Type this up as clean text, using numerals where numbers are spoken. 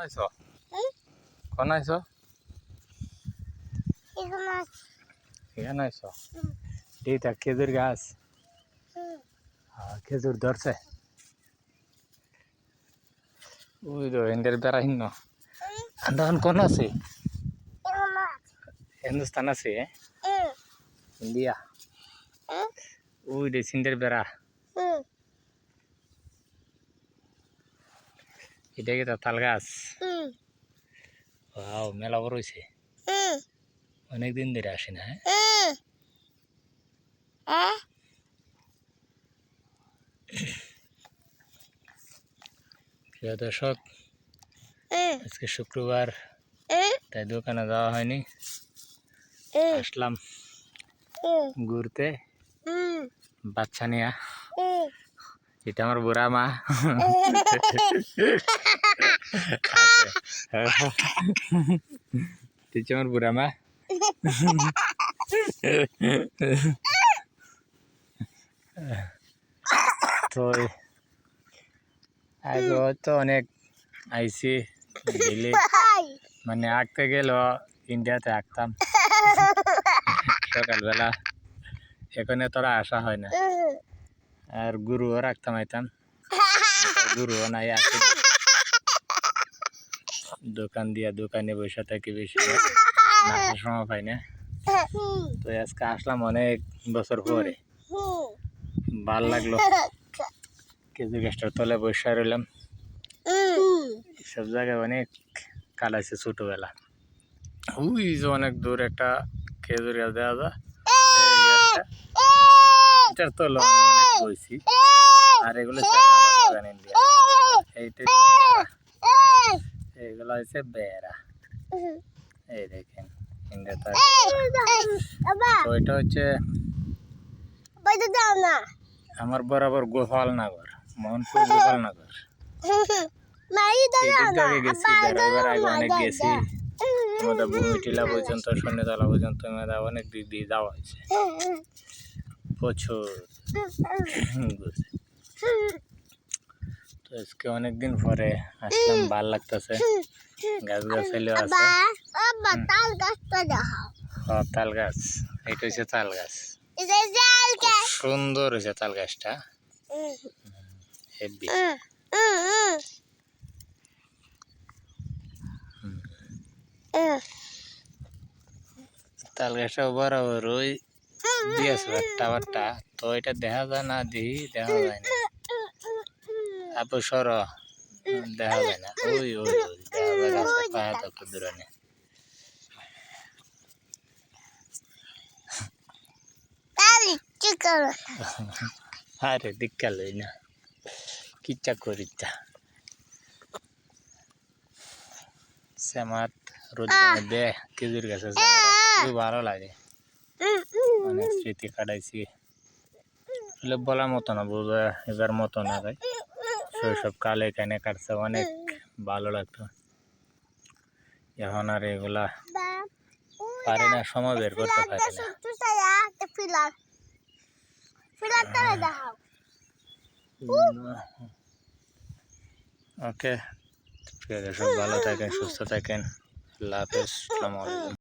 আইছো কোন আইছো এখানে আইছো এইটা খেজুর গাছ খেজুর ধরছে ওই তো এন্ডের বেড়া হিন্ন তখন কোন আছে হিন্দুস্তান আছে ইন্ডিয়া ওই রে সিন্ডের বেড়া এটা কি তাল গাছ ওয়াও মেলা বড় হইছে অনেক দিন ধরে আসি না প্রিয় দর্শক আজকে শুক্রবার তাই দোকানে যাওয়া হয়নি আসলাম ঘুরতে বাচ্চা নিয়া এটা আমার বুড়া মা এটা আমার বুড়া মা তো আগে তো অনেক আইসি দিল্লি মানে আঁকতে গেল ইন্ডিয়াতে আঁকতাম সকালবেলা এখন তোরা আসা হয় না আর গুরুও রাখতাম আইতাম গুরুও নাই আসি দোকান দিয়া দোকানে বসে থাকি বেশি নাচার সময় পাই না তো আজকে আসলাম অনেক বছর পরে ভাল লাগলো খেজুর গাছটার তলে বসে রইলাম সব জায়গায় অনেক কাটাইছে ছোটবেলা ওই যে অনেক দূর একটা খেজুর গাছ দেওয়া যায় এটার তলে আমি অনেক বইছি আর এগুলো এইগুলো হচ্ছে বেড়া এই দেখেন ওইটা হচ্ছে আমার বরাবর গোপালনগর মোহনপুর গোপালনগর গেছি বেড়াইবার আগে অনেক গেছি আমাদের ভূমিটিলা পর্যন্ত শূন্যতলা পর্যন্ত অনেক দিক দিয়ে যাওয়া হয়েছে প্রচুর তো আজকে অনেকদিন পরে আসলাম ভাল লাগতেছে গাছ গাছালিও আছে তাল গাছ এটা হচ্ছে তাল গাছ সুন্দর হয়েছে তাল গাছটা হেভি তাল গাছটা বরাবর ওই দিয়েছে টাওয়ারটা তো এটা দেখা যায় না দেখা যায় না তারপর সর দেখা যায় না ওই ওই দেখা যায় পায়া তো দূরে আরে দিক্কাল না কিচ্ছা করিচ্ছা শ্যামাত রোদের মধ্যে খেজুর গাছ আছে খুব ভালো লাগে অনেক স্মৃতি কাটাইছি বলার মতো না বোঝা এবার মতো না ভাই শৈশব কালে এখানে কাটছে অনেক ভালো লাগতো এখন আর এগুলা পারি না সময় বের করতে পারি না ওকে ঠিক আছে সব ভালো থাকেন সুস্থ থাকেন আল্লাহ হাফেজ আসসালামু আলাইকুম